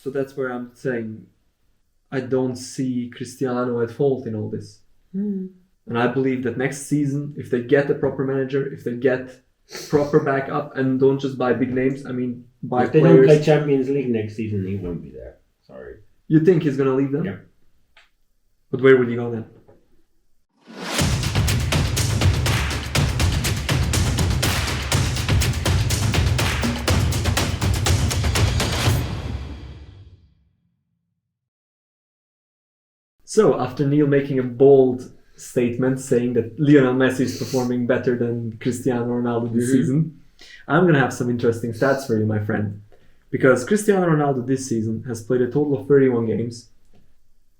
So that's where I'm saying I don't see Cristiano at fault in all this. And I believe that next season, if they get a proper manager, if they get proper backup and don't just buy big names, I mean, buy If they players. don't play Champions League next season, he won't be there. Sorry. You think he's going to leave them? Yeah. But where would he go then? So, after Neil making a bold statement saying that Lionel Messi is performing better than Cristiano Ronaldo this season, I'm going to have some interesting stats for you, my friend. Because Cristiano Ronaldo this season has played a total of 31 games,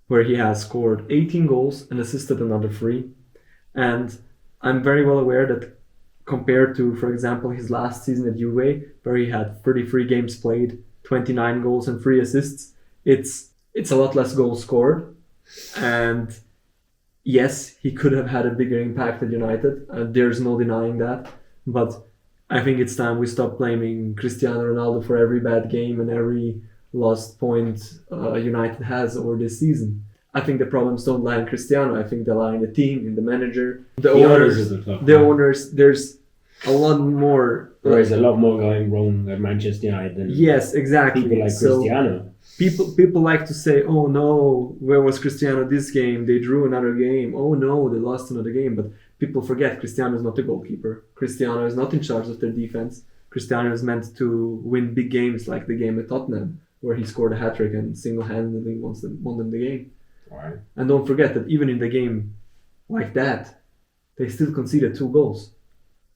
where he has scored 18 goals and assisted another 3. And I'm very well aware that compared to, for example, his last season at Juve, where he had 33 games played, 29 goals and 3 assists, it's a lot less goals scored. And yes, he could have had a bigger impact at United. There's no denying that. But I think it's time we stop blaming Cristiano Ronaldo for every bad game and every lost point United has over this season. I think the problems don't lie in Cristiano. I think they lie in the team, in the manager, the owners. The owners. There's a lot more. There's a lot more going wrong at Manchester United than yes, exactly. people like Cristiano. People like to say, oh no, where was Cristiano this game? They drew another game. Oh no, they lost another game. But people forget Cristiano is not the goalkeeper. Cristiano is not in charge of their defense. Cristiano is meant to win big games like the game at Tottenham, where he scored a hat-trick and single-handedly won them the game. Right. And don't forget that even in the game like that, they still conceded 2 goals.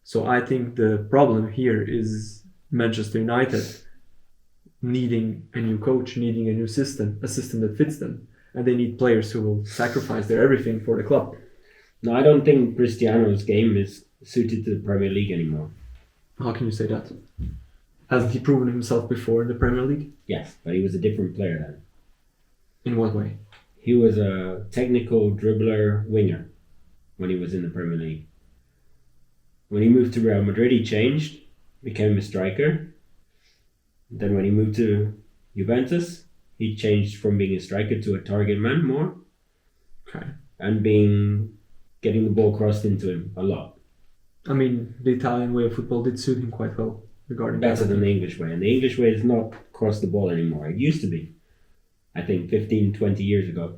So I think the problem here is Manchester United needing a new coach, needing a new system, a system that fits them. And they need players who will sacrifice their everything for the club. No, I don't think Cristiano's game is suited to the Premier League anymore. How can you say that? Hasn't he proven himself before in the Premier League? Yes, but he was a different player then. In what way? He was a technical dribbler winger when he was in the Premier League. When he moved to Real Madrid, he changed, became a striker. Then when he moved to Juventus, he changed from being a striker to a target man more. Okay. And getting the ball crossed into him a lot. I mean, the Italian way of football did suit him quite well regarding better that. than the English way. And the English way is not cross the ball anymore. It used to be. I think 15, 20 years ago.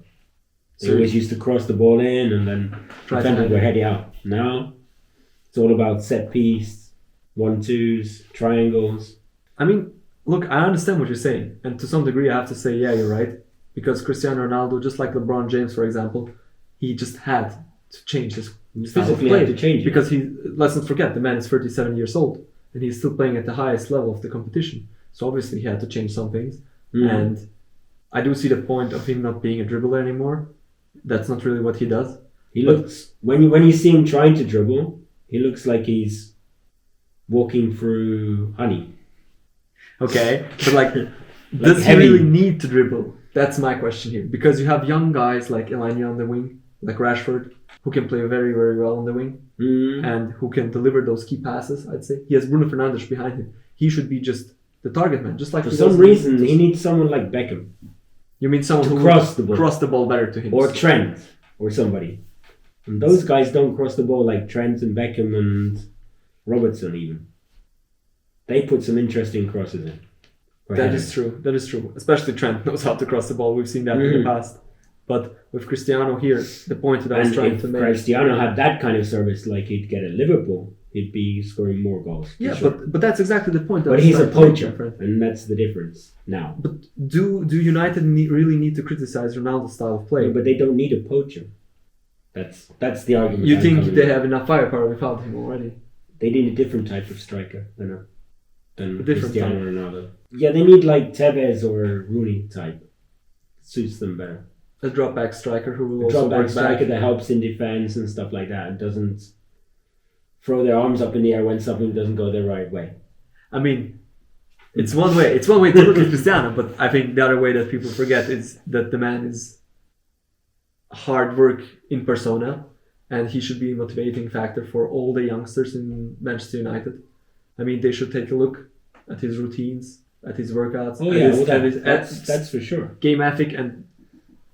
They always used to cross the ball in and then defenders were heading out. Now, it's all about set piece, 1-2s, triangles. I mean, look, I understand what you're saying. And to some degree, I have to say, yeah, you're right. Because Cristiano Ronaldo, just like LeBron James, for example, he just had to change his style of play. To change because let's not forget, the man is 37 years old. And he's still playing at the highest level of the competition. So obviously he had to change some things. And I do see the point of him not being a dribbler anymore. That's not really what he does. He looks, when you see him trying to dribble, he looks like he's walking through honey. Okay, but like does he really need to dribble? That's my question here. Because you have young guys like Elanga on the wing, like Rashford, who can play very, very well on the wing, and who can deliver those key passes, I'd say. He has Bruno Fernandes behind him. He should be just the target man, just like for some reason he needs someone like Beckham. You mean someone who cross the ball better to him? Or Trent, or somebody. And those guys don't cross the ball like Trent and Beckham and Robertson even. They put some interesting crosses in. That is true. Especially Trent knows how to cross the ball. We've seen that in the past. But with Cristiano here, the point that I was trying to make... if Cristiano had that kind of service like he'd get at Liverpool, he'd be scoring more goals. Yeah, sure. but that's exactly the point. But he's a poacher, and that's the difference now. But do United really need to criticize Ronaldo's style of play? No, but they don't need a poacher. That's the argument. You think they have enough firepower without him already? They need a different type of striker than Cristiano type. Ronaldo. Yeah, they need like Tevez or Rooney type. Suits them better. A drop-back striker who will also work striker back. that helps in defense and stuff like that. Doesn't throw their arms up in the air when something doesn't go the right way. I mean, it's one way. It's one way to look at Cristiano, but I think the other way that people forget is that the man is hard work in persona, and he should be a motivating factor for all the youngsters in Manchester United. I mean, they should take a look at his routines, at his workouts. Oh at yeah, his, well, at his- that's for sure. game ethic, and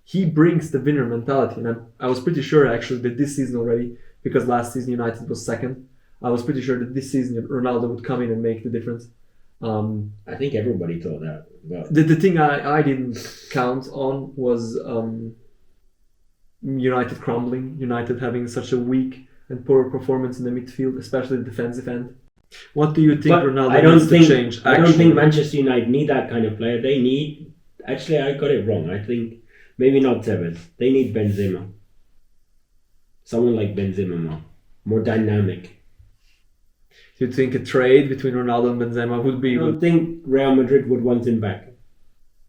he brings the winner mentality. And I was pretty sure actually that this season already, because last season United was second, I was pretty sure that this season Ronaldo would come in and make the difference. I think everybody thought that. But The thing I didn't count on was United crumbling, United having such a weak and poor performance in the midfield, especially the defensive end. What do you think But Ronaldo needs to change? I don't think Manchester United need that kind of player. They need. Actually, I got it wrong. I think maybe not Tevez. They need Benzema. Someone like Benzema, more dynamic. Do you think a trade between Ronaldo and Benzema would be? I don't think Real Madrid would want him back.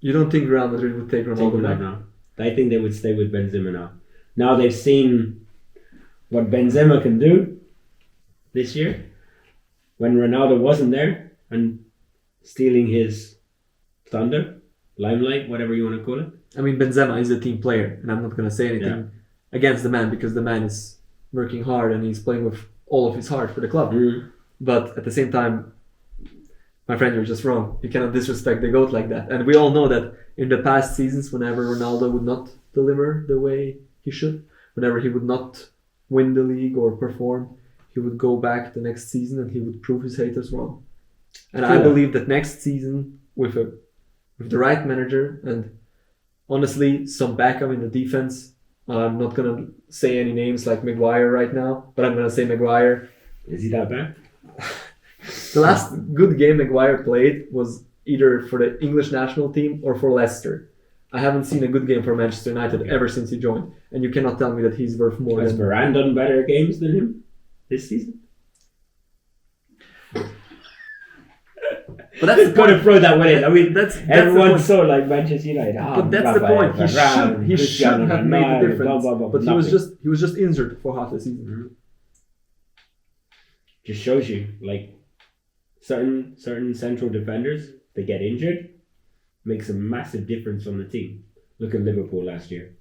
You don't think Real Madrid would take Ronaldo Take him back? out now. I think they would stay with Benzema now. Now they've seen what Benzema can do this year when Ronaldo wasn't there and stealing his thunder, limelight, whatever you want to call it. I mean, Benzema is a team player, and I'm not going to say anything against the man because the man is working hard and he's playing with all of his heart for the club. But at the same time, my friend, you're just wrong. You cannot disrespect the GOAT like that. And we all know that in the past seasons, whenever Ronaldo would not deliver the way he should, whenever he would not win the league or perform, he would go back the next season and he would prove his haters wrong. And I believe that next season, with the right manager and honestly some backup in the defense, I'm not going to say any names like Maguire right now, but I'm going to say Maguire. Is he that bad? The last good game Maguire played was either for the English national team or for Leicester. I haven't seen a good game for Manchester United ever since he joined, and you cannot tell me that he's worth more Has than... Varane done better games than him this season? But that's got to throw that one in. I mean, that's everyone saw like Manchester United. But that's the point. He should have made the difference. But he was just injured for half the season. Just shows you like certain central defenders, they get injured, makes a massive difference on the team. Look at Liverpool last year.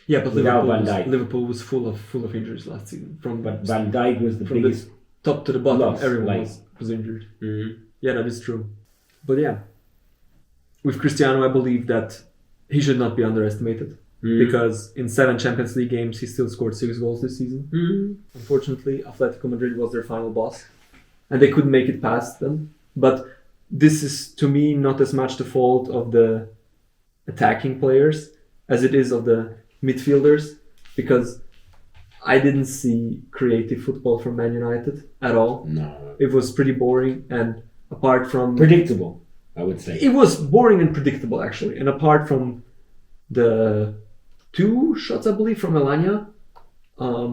Yeah, but Without Van Dijk. Liverpool was full of injuries last season. But Van Dijk was the biggest top to the bottom. loss, Everyone was injured. Yeah, that is true. But yeah, with Cristiano, I believe that he should not be underestimated. Because in 7 Champions League games, he still scored 6 goals this season. Unfortunately, Atletico Madrid was their final boss. And they couldn't make it past them. But this is, to me, not as much the fault of the attacking players as it is of the midfielders. Because I didn't see creative football from Man United at all. No. It was pretty boring. And apart from... predictable, I would say. It was boring and predictable, actually. And apart from the 2 shots, I believe, from Elanya,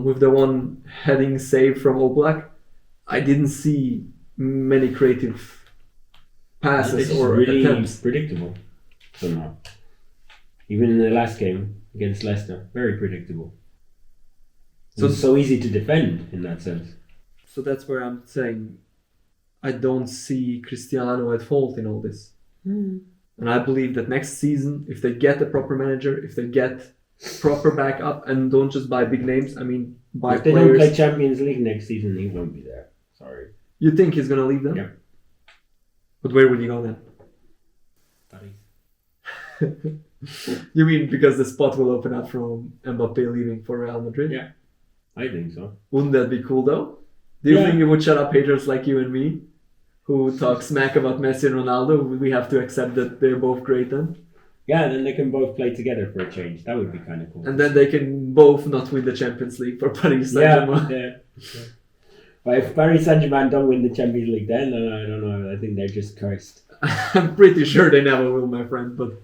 with the one heading save from Oblak, I didn't see many creative passes or really attempts. Predictable somehow. Even in the last game against Leicester, very predictable. So it's so easy to defend in that sense. So that's where I'm saying I don't see Cristiano at fault in all this. And I believe that next season, if they get a proper manager, if they get proper backup and don't just buy big names, I mean, buy if they players. don't play Champions League next season, he won't be there. Sorry. You think he's going to leave them? Yeah. But where will he go then? You mean because the spot will open up from Mbappe leaving for Real Madrid? Yeah, I think so. Wouldn't that be cool though? Do you think it would shut up haters like you and me, who talk smack about Messi and Ronaldo? We have to accept that they're both great then? Yeah, then they can both play together for a change. That would be kind of cool. And then they can both not win the Champions League for Paris Saint-Germain. Yeah. But if Paris Saint-Germain don't win the Champions League then, I don't know. I think they're just cursed. I'm pretty sure they never will, my friend, but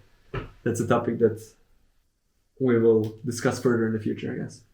that's a topic that we will discuss further in the future, I guess.